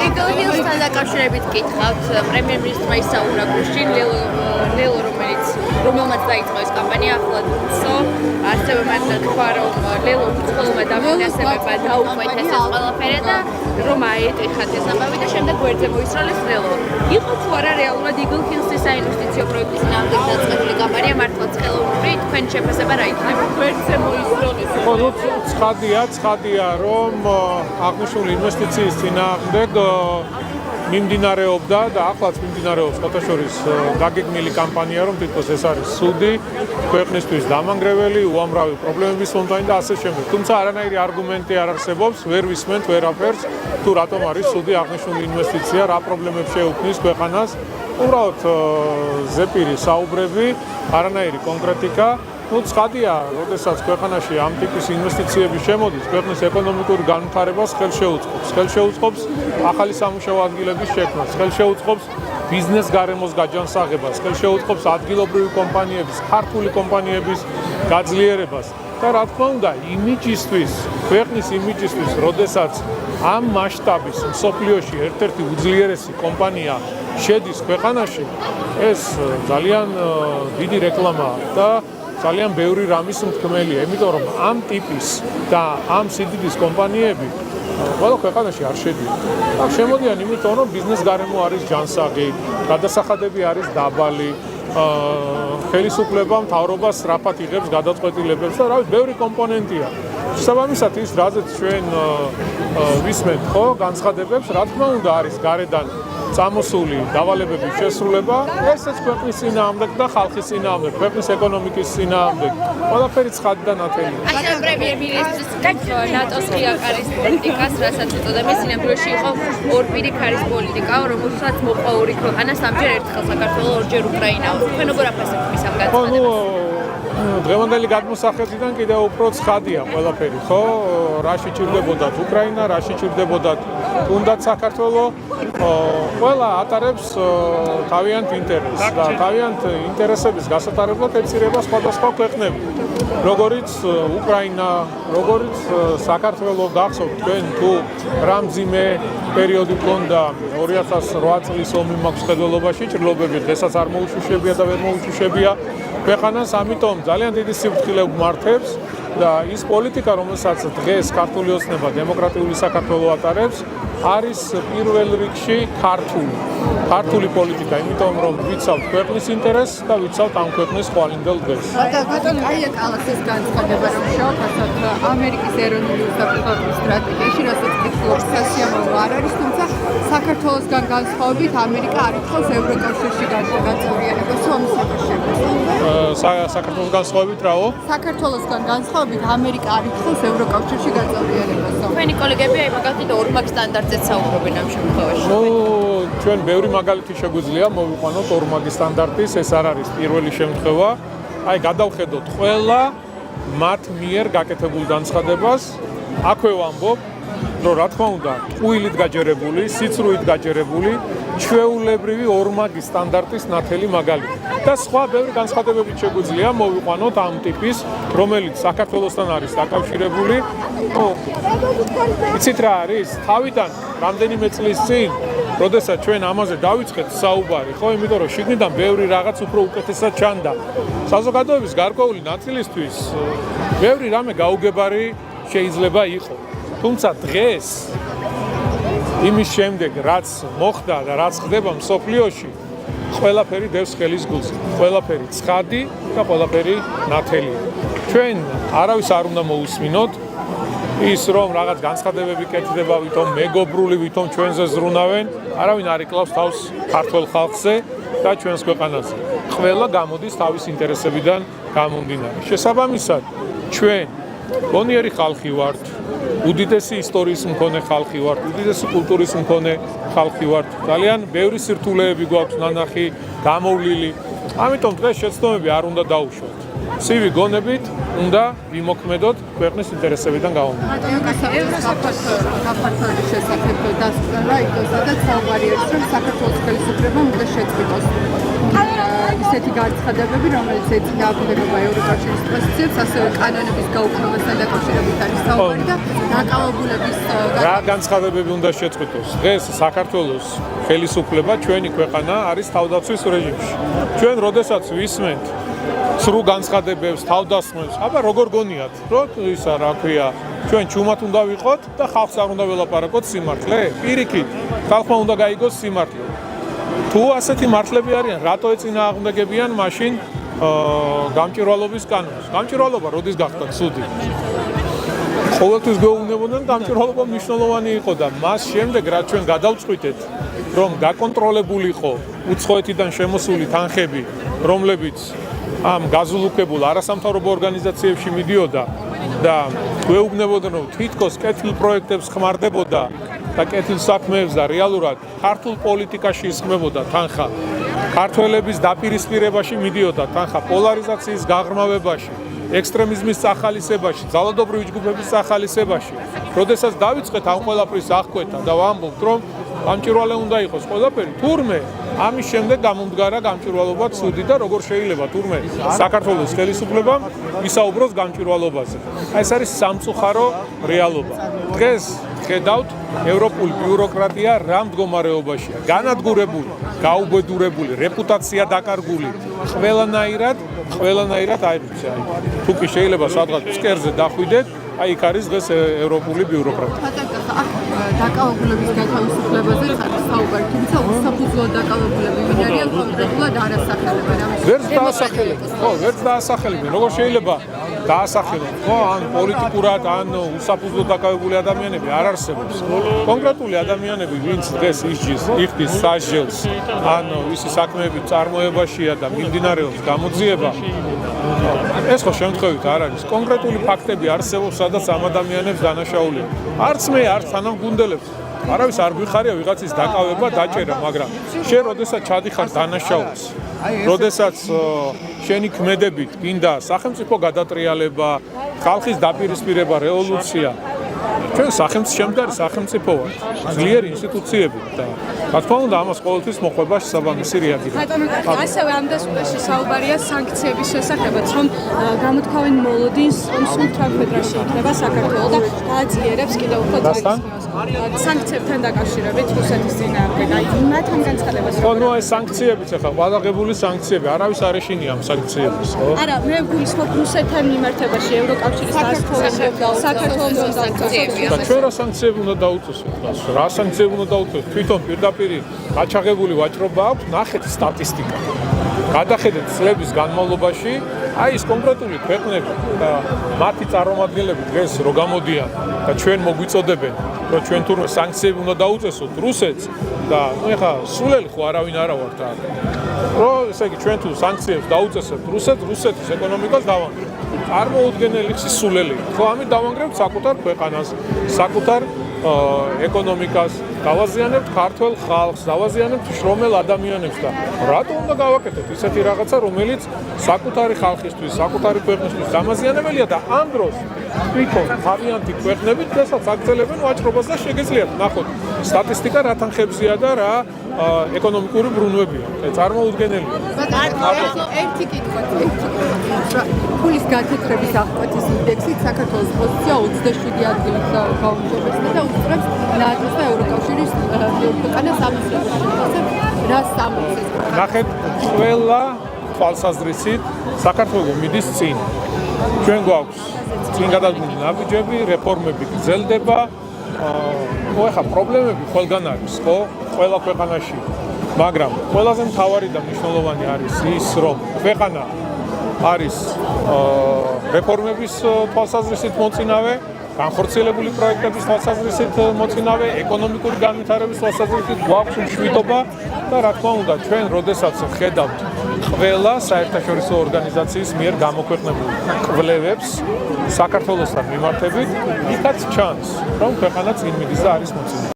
Eagle Hills-თან დაკავშირებით გითხავთ, პრემიერ-მინისტრმა ისაუბრა გუშინ რომელმაც დაიწყო ეს კამპანია ახლა თუმცა ასევე მან თქვა რომ ლელო უცხოელმა დამფინანსებება დაუკვეთეს ეს ყველაფერი და რომ აეტეხათ ეს ამბავი და შემდეგ გვერდზე მოისროლეს ლელო. იყო თუ არა რეალურად Eagle Hills-ის საინვესტიციო პროექტის ნამდვილად დაწყებული კამპანია მართლაც ხელოვნური თქვენ შეფასება რა იქნება გვერდზე მოისროლეს? ხო, ცხადია რომ აღნიშნული ინვესტიციის წინააღმდეგ მიმდინარეობდა და ახლაც მიმდინარეობს ფოტოშორის დაგეგმილი კამპანია, რომ თითქოს ეს არის სუდი, ქვეყნისთვის დამანგრეველი, უამრავი პრობლემების მომდანი და ასე შემდეგ. თუმცა არანაირი არგუმენტი არ არსებობს, ვერ ვისმენთ ვერაფერს, თუ რატომ არის სუდი აღნიშნული ინვესტიცია, რა პრობლემებს შეუქმნის ქვეყანას. უბრალოდ ზეპირი საუბრები, არანაირი კონკრეტიკა. ცხადია, როდესაც ქვეყანაში ამ ტიპის ინვესტიციები შემოდის, ქვეყნის ეკონომიკურ განვითარებას ხელშეუწყობს ახალი სამუშაო ადგილების შექმნას, ხელშეუწყობს ბიზნეს გარემოს გაჯანსაღებას, ხელშეუწყობს ადგილობრივი კომპანიების, ქართული კომპანიების გაძლიერებას და რა თქმა უნდა, ქვეყნის იმიჯისთვის, როდესაც ამ მასშტაბის მსოფლიოში ერთ-ერთი უძლიერესი კომპანია შედის ქვეყანაში, ეს ძალიან დიდი რეკლამაა და ძალიან ბევრი რამის მთქმელია, იმიტომ რომ ამ ტიპის და ამ სიდიდის კომპანიები ყველა ქვეყანაში არ შედიან. აქ შემოდიან იმიტომ რომ ბიზნეს გარემო არის ჯანსაღი, გადასახადები არის დაბალი, ხელისუფლება მთავრობა სწრაფად იღებს გადაწყვეტილებებს და ბევრი კომპონენტია. შესაბამისად ის რაზეც ჩვენ ვისმენთ ხო განცხადებებს, რა თქმა უნდა არის გარედან წამოსული დავალებების შესრულება, ესეც ქვეყნის წინააღმდეგ და ხალხის წინააღმდეგ, ქვეყნის ეკონომიკის წინააღმდეგ. ყველაფერი ცხადი და ნათელია. ახლა პრემიერ-მინისტრის ნატოს ხიაყარის პოლიტიკას, რასაც უწოდებ, ეს სინამდვილეში იყო ორპირიქარის პოლიტიკა, რომელსაც მოყვა ორი ქვეყანა, სამჯერ ერთხელ საქართველო, ორჯერ უკრაინა. თქვენ როგორ აფასებთ მის ამ განცხადებას? დღევანდელი გადმოსახედიდან კიდევ უფრო ცხადია ყველაფერი, ხო? რაში ჭირდებოდათ უკრაინა, რაში ჭირდებოდათ თუნდაც საქართველო, ყველა ატარებს თავიანთ ინტერესს და თავიანთ ინტერესების გასატარებლად ეწირება სხვადასხვა ქვეყნები. როგორიც უკრაინა, როგორიც საქართველო გახსოვთ თქვენ თუ რა მძიმე პერიოდი გქონდა 2008 წლის ომი მაქვს ხედველობაში, ჭრილობები დღესაც არ მოუშვიშებია და ვერ მოუშვიშებია ქვეყანას, ამიტომ ძალიან დიდი სიფრთხილე გვმართებს და ის პოლიტიკა, რომელსაც დღეს ქართული ოცნება დემოკრატიული საქართველო ატარებს, არის პირველ რიგში ქართული პოლიტიკა, იმიტომ რომ ვიცავთ ქვეყნის ინტერესს და ვიცავთ ამ ქვეყნის ხვალინდელ დღეს. ბატონო, აია კალასის განცხადება, რომ შევაფასოთ ამერიკის ეროვნული უსაფრთხოების სტრატეგიაში, რასაც კითხულობს სასიამოვნო არ არის, თუმცა საქართველოსგან განსხვავებით ამერიკა არ ითხოვს ევროკავშირში გაწევრიანებას, ომის შეფასებას. საქართველოს განსხვავებით რაო? საქართველოსგან განსხვავებით ამერიკა არ ითხოვს ევროკავშირში გაწევრიანებას. თქვენი კოლეგები აი მაგალითად ორმაგ სტანდარტზეც საუბრობენ ამ შემთხვევაში. ჩვენ ბევრი მაგალითი შეგვიძლია მოვიყვანოთ ორმაგი სტანდარტის, ეს არ არის პირველი შემთხვევა. აი გადავხედოთ ყველა მათ მიერ გაკეთებულ განცხადებას, აქვე ვამბობ, რომ რა თქმა უნდა, ტყუილით გაჯერებული, სიცრუით გაჯერებული, ჩვეულებრივი ორმაგი სტანდარტის ნათელი მაგალითი. და სხვა ბევრი განცხადებებით შეგვიძლია მოვიყვანოთ ამ ტიპის, რომელიც საქართველოსთან არის დაკავშირებული. იცით რა არის? თავიდან რამდენიმე წლის წინ, როდესაც ჩვენ ამაზე დავიწყეთ საუბარი, ხო, იმიტომ რომ შიგნიდან ბევრი რაღაც უფრო უკეთესად ჩანდა. საზოგადოების გარკვეული ნაწილისთვის ბევრი რამე გაუგებარი შეიძლება იყო. თუმცა დღეს იმის შემდეგ, რაც მოხდა და რაც ხდება მსოფლიოში, ყველაფერი დევს ხელის გულს, ყველაფერი ცხადი და ყველაფერი ნათელია. ჩვენ არავის არ უნდა მოусმინოთ ის რომ რაღაც განცხადებები კეთდება, ვითომ მეგობრული, ვითომ ჩვენზე ზრუნავენ, არავინ არ იკლავს თავს ქართველ ხალხზე და ჩვენს ქვეყანაზე. ყველა გამოდის თავის ინტერესებიდან გამომდინარე. შესაბამისად, ჩვენ გონიერი ხალხი ვართ, უდიდესი ისტორიის მქონე ხალხი ვართ, უდიდესი კულტურის მქონე ხალხი ვართ. ძალიან ბევრი სირთულეები გვაქვს ნანახი, გამოვლილი. ამიტომ დღეს შეცდომები არ უნდა დაუშვათ. ცივი გონებით უნდა ვიმოქმედოთ ქვეყნის ინტერესებიდან გამომდინარე. საქართველოს შესახებ დასკვნა იყო, სადაც საუბარი არის, რომ საქართველოს ხელისუფლებამ უნდა შეწყვიტოს ისეთი განცხადებები, რომელიც ეწინააღმდეგება ევროკავშირის პოზიციებს, ასევე კანონების გაუქმებასთან დაკავშირებით არის საუბარი და დაკავებულების რა განცხადებები უნდა შეწყვიტოს? დღეს საქართველოს ხელისუფლება, ჩვენი ქვეყანა არის თავდაცვის რეჟიმში. ჩვენ როდესაც ვისმენთ სრულ განცხადებებს, თავდასხმებს, აბა როგორ გონიათ, რომ ისა რა ქვია, ჩვენ ჩუმად უნდა ვიყოთ და ხალხს არ უნდა ველაპარაკოთ სიმართლე? პირიქით, ხალხმა უნდა გაიგოს სიმართლე. თუ ასეთი მართლები არიან, რატო ეწინააღმდეგებიან მაშინ გამჭვირვალობის კანონს? გამჭვირვალობა როდის გახდა ცუდი? ყოველთვის გვეუბნებოდნენ, გამჭვირვალობა მნიშვნელოვანი იყო და მას შემდეგ რაც ჩვენ გადავწყვიტეთ, რომ გაკონტროლებული იყო უცხოეთიდან შემოსული თანხები, რომლებიც ამ გაზულუქებულ არასამთავრობო ორგანიზაციებში მიდიოდა და გვეუბნებოდნენ, რომ თითქოს კეთილ პროექტებს ხმარდებოდა და კეთილ საქმეებს და რეალურად ქართულ პოლიტიკაში ისხმებოდა თანხა, ქართველების დაპირისპირებაში მიდიოდა თანხა, პოლარიზაციის გაღრმავებაში, ექსტრემიზმის სახალისებაში, ძალადობრივი ჯგუფების სახალისებაში. როდესაც დავიწყეთ ამ ყველაფრის აღკვეთა და ვამბობთ, რომ გამჭვირვალე უნდა იყოს ყველაფერი, თურმე ამის შემდეგ გამომდგარა გამჭვირვალობა ცუდი და როგორ შეიძლება თურმე საქართველოს ხელისუფლებამ ისაუბროს გამჭვირვალობაზე. ეს არის სამწუხარო რეალობა. დღეს ხედავთ ევროპული ბიუროკრატია რა მდგომარეობაშია. განადგურებული, გაუბედურებული, რეპუტაცია დაკარგული. ყველანაირად აიბრძე. თუ კი შეიძლება სადღაც ფსკერზე დახვიდეთ, აი იქ არის დღეს ევროპული ბიუროკრატია. დაკავებულების გათავისუფლებაზე არის საუბარი, თუმცა უსაფუძვლო დაკავებულები ვინ არიან კონკრეტულად არასახელებენ. ვერც დაასახელებენ. ხო, ვერც დაასახელებენ. როგორ შეიძლება დაასახელონ? ხო, ან პოლიტიკურად, ან უსაფუძვლო დაკავებული ადამიანები არ არსებობს. კონკრეტული ადამიანები, ვინც დღეს ისჯის, იხდის სასჯელს, ან ვისი საქმეები წარმოებაშია და მიმდინარეობს გამოძიება, ეს ხო შემთხვევით არ არის. კონკრეტული ფაქტები არსებობს, სადაც ამ ადამიანებს დანაშაულია. არც მე, არც თანამგუნდელებს არავის არ გვიხარია ვიღაცის დაკავება, დაჭერა, მაგრამ შენ როდესაც ჩადიხარ დანაშაულს, როდესაც შენი ქმედებით გინდა სახელმწიფო გადატრიალება, ხალხის დაპირისპირება, რევოლუცია, ჩვენ სახელმწიფო ვართ, ძლიერი ინსტიტუციები და რა თქმა უნდა ამას ყოველთვის მოყვება შესაბამისი რეაგირება. ასევე ამ დასკვნაში საუბარია სანქციების შესახებაც, რომ გამოთქვამენ მოლოდინს, რომ სულ თვალფედრაში იქნება საქართველო და გააძლიერებს კიდევ უფრო ძალისხმევას. სანქციებთან დაკავშირებით რუსეთის წინააღმდეგ, აი მათთან განცხადებას. ხო, ნუ ეს სანქციებიც ახლა გადაღებული სანქციები, არავის არ ეშინია ამ სანქციებს, ხო? არა, მე ვგულისხმობ რუსეთთან მიმართებაში ევროკავშირის საქართველოს სანქციები. და ჩვენ რა სანქციები უნდა დაუწესოთ? რა სანქციები უნდა დაუწესოთ? თვითონ პირდაპირ გაჩაღებული ვაჭრობა აქვს, ნახეთ სტატისტიკა. გადახედეთ წლების განმავლობაში, აი ეს კონკრეტული ქვეყნები და მათი წარმომადგენლები დღეს რო გამოდიან და ჩვენ მოგვიწოდებენ, რომ ჩვენ თურმე სანქციები უნდა დაუწესოთ რუსეთს და ნუ ეხა სულელი ხო არავინ არა ვართ აქ. რომ ესე იგი ჩვენ თუ სანქციებს დაუწესებთ რუსეთის ეკონომიკას დავანგრევთ. წარმოუდგენელი სულელი. ხო, ამით დავანგრევთ საკუთარ ქვეყანას, საკუთარ ეკონომიკას, დავაზიანებთ ქართველ ხალხს, დავაზიანებთ შრომელ ადამიანებს და რატო უნდა გავაკეთოთ ისეთი რაღაცა, რომელიც საკუთარი ხალხისთვის, საკუთარი ქვეყნისთვის დამაზიანებელია და ამ დროს თვითონ თავიანთი ქვეყნები დღესაც აგრძელებენ ვაჭრობას და შეგეძლიათ ნახოთ სტატისტიკა რა თანხებზია და რა ეკონომიკური ბრუნვებია. წარმოუდგენელია. ერთი კითხვა. ფულის გათეთრების აღკვეთის ინდექსით საქართველოს პოზიცია 27 ადგილით გაუმჯობესდა და უსწრებს ნატოს და ევროკავშირის ქვეყანას ამისრებს. რას ამბობს? ნახეთ, ყველა თვალსაზრისით საქართველო მიდის წინ. ჩვენ გვაქვს წინ გადადგმული ნაბიჯები, რეფორმები გრძელდება. ხო, ეხა პრობლემები ყველგან არის, ხო? ყველა ქვეყანაში. მაგრამ ყველაზე მთავარი და მნიშვნელოვანი არის ის, რომ ქვეყანა არის რეფორმების თვალსაზრისით მოწინავე, განხორციელებული პროექტების თვალსაზრისით მოწინავე, ეკონომიკური განვითარების თვალსაზრისით გვაქვს მშვიდობა და რა თქმა უნდა ჩვენ როდესაც ხედავთ ყველა საერთაშორისო ორგანიზაციის მიერ გამოქვეყნებულ კვლევებს საქართველოსთან მიმართებით, იქაც ჩანს, რომ ქვეყანა წინ მიდის და არის მოწინავე.